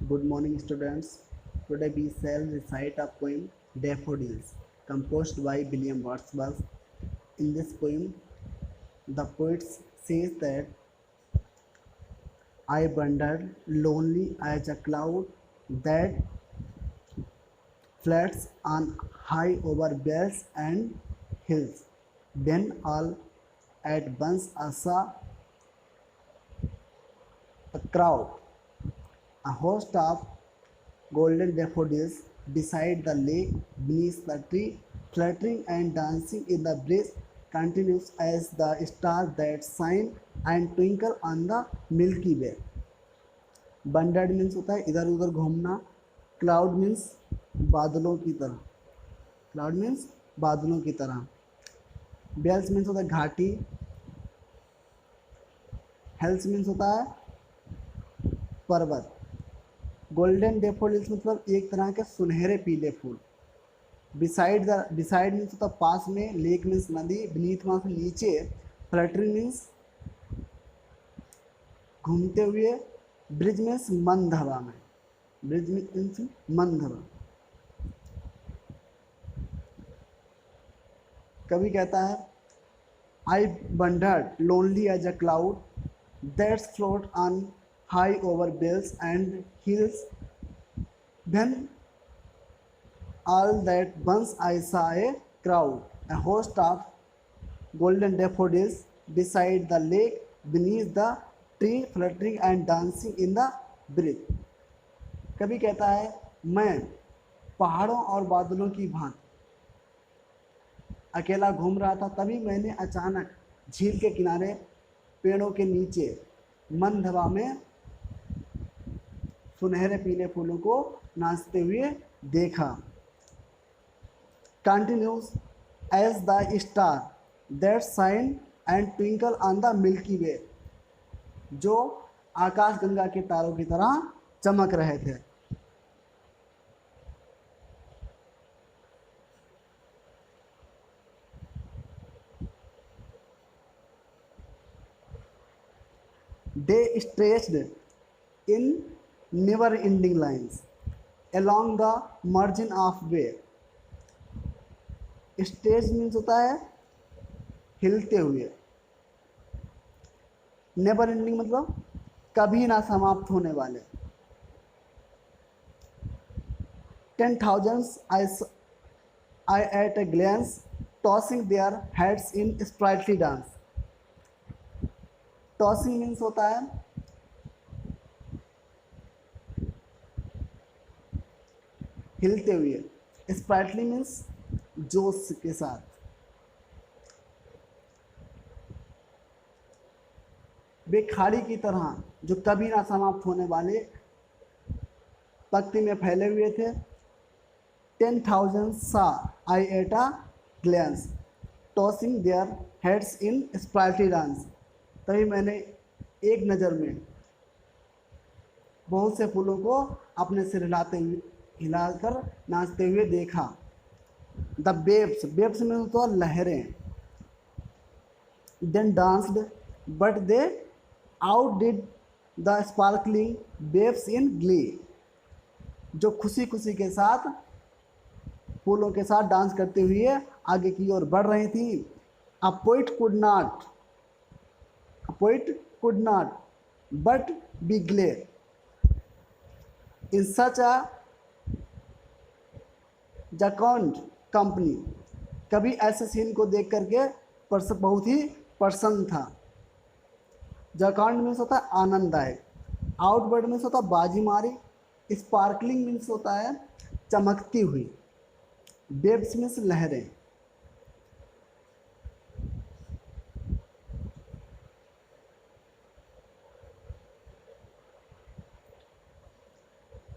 Good morning, students. Today we shall recite a poem, Daffodils, composed by William Wordsworth. In this poem, the poet says that I wandered lonely as a cloud that floats on high over vales and hills. Then all at once I saw a crowd, a host of golden daffodils beside the lake beneath the tree, fluttering and dancing in the breeze, continues as the stars that shine and twinkle on the Milky Way. Wandered means होता है इधर उधर घूमना. Cloud means बादलों की तरह. Cloud means बादलों की तरह. बेल्स मीन्स होता है घाटी. हेल्स मीन्स होता है पर्वत. गोल्डन डेफोडिल्स मतलब एक तरह के सुनहरे पीले फूल. बिसाइड मीन्स होता पास में. लेक मीन्स नदी. बीनीथ वहाँ से नीचे. फ्लटरिंग मीन्स घूमते हुए. ब्रिज मीन्स मंद हवा में. ब्रिज मीन्स मंद हवा. कवि कहता है I wandered lonely as a cloud that's float on high over vales and hills. Then all that once I saw a crowd, a host of golden daffodils beside the lake, beneath the tree, fluttering and dancing in the breeze. कभी कहता है मैं पहाड़ों और बादलों की भांति अकेला घूम रहा था, तभी मैंने अचानक झील के किनारे पेड़ों के नीचे मंद हवा में सुनहरे पीले फूलों को नाचते हुए देखा. Continues as the star that shine and twinkle on the Milky Way, जो आकाश गंगा के तारों की तरह चमक रहे थे. They stretched in never-ending lines along the margin of way. Stretched means होता है हिलते हुए. नेवर एंडिंग मतलब कभी ना समाप्त होने वाले. 10,000 I at a glance tossing their heads in sprightly dance. Tossing means होता है हिलते हुए. स्प्राइटली मीन्स जोश के साथ. वे खाड़ी की तरह जो कभी ना समाप्त होने वाले पंक्ति में फैले हुए थे. 10,000 saw I at a glance tossing their heads in sprightly dance. तभी मैंने एक नज़र में बहुत से फूलों को अपने सिर हिलाकर नाचते हुए देखा. द वेव्स में तो लहरें. Then danced but they outdid the sparkling waves in glee, जो खुशी खुशी के साथ फूलों के साथ डांस करते हुए आगे की ओर बढ़ रही थी. अ poet could not but be glad in such a jocund company. कभी ऐसे सीन को देख करके बहुत ही प्रसन्न था. जॉकॉन्ड मीन्स होता है आनंददायक. आउटवर्ड मीन्स होता है बाजी मारी. स्पार्कलिंग मीन्स होता है चमकती हुई. वेव्स मीन्स लहरें.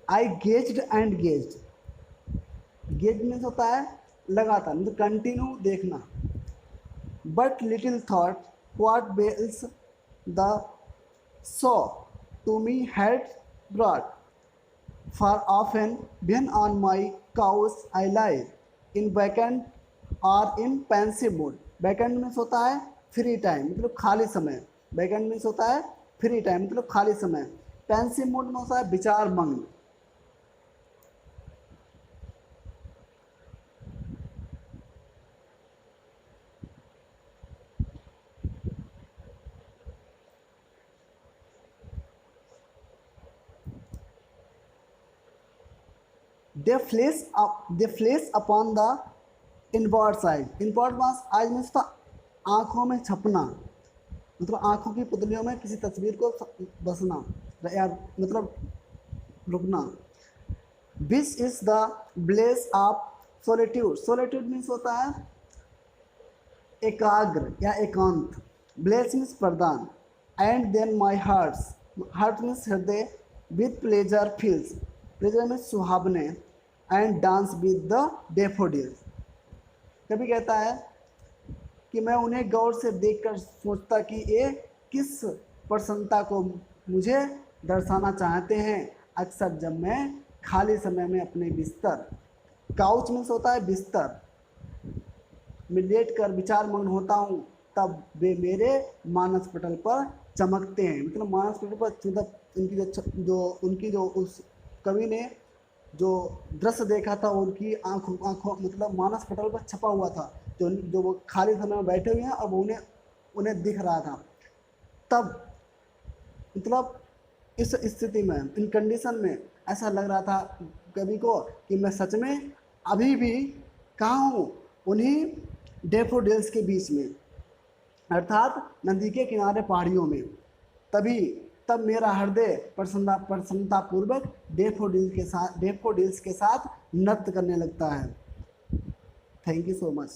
I gazed and gazed. Gaze means होता है लगातार मतलब कंटिन्यू देखना. बट लिटिल थॉट व्हाट बेल्स the show to me had brought, for often when on my couch I lie in vacant or in pensive mood. Vacant means होता है free time मतलब खाली समय. वैकेंट मीन्स होता है free time मतलब खाली समय. पेंसिव मूड में होता है विचार मंग्न. They flash upon the inward side. Inward मास आज मीन्स तो आँखों में छपना, मतलब आँखों की पुतलियों में किसी तस्वीर को बसना या मतलब रुकना। Which is the bliss of solitude. Solitude means होता है एकाग्र या एकांत। ब्लेस मीन्स प्रदान। And then my hearts, heart means हृदय, with pleasure fills, pleasure means सुहावने, and dance with the daffodils. कभी कहता है कि मैं उन्हें गौर से देखकर सोचता कि ये किस प्रसन्नता को मुझे दर्शाना चाहते हैं। अक्सर जब मैं खाली समय में अपने बिस्तर, काउच मीन्स होता है बिस्तर, में लेट कर विचार मग्न होता हूँ, तब वे मेरे मानस पटल पर चमकते हैं। मतलब मानस पटल पर मतलब उनकी जो उस कवि ने जो दृश्य देखा था उनकी आँखों मतलब मानस पटल पर छपा हुआ था, जो वो खाली समय में बैठे हुए हैं और वो उन्हें दिख रहा था। तब मतलब इस स्थिति में, इन कंडीशन में ऐसा लग रहा था कवि को कि मैं सच में अभी भी कहाँ हूँ, उन्हीं डेफोडिल्स के बीच में, अर्थात नदी के किनारे पहाड़ियों में। तब मेरा हृदय प्रसन्नतापूर्वक डेफोडिल्स के साथ नृत्य करने लगता है। Thank you so much.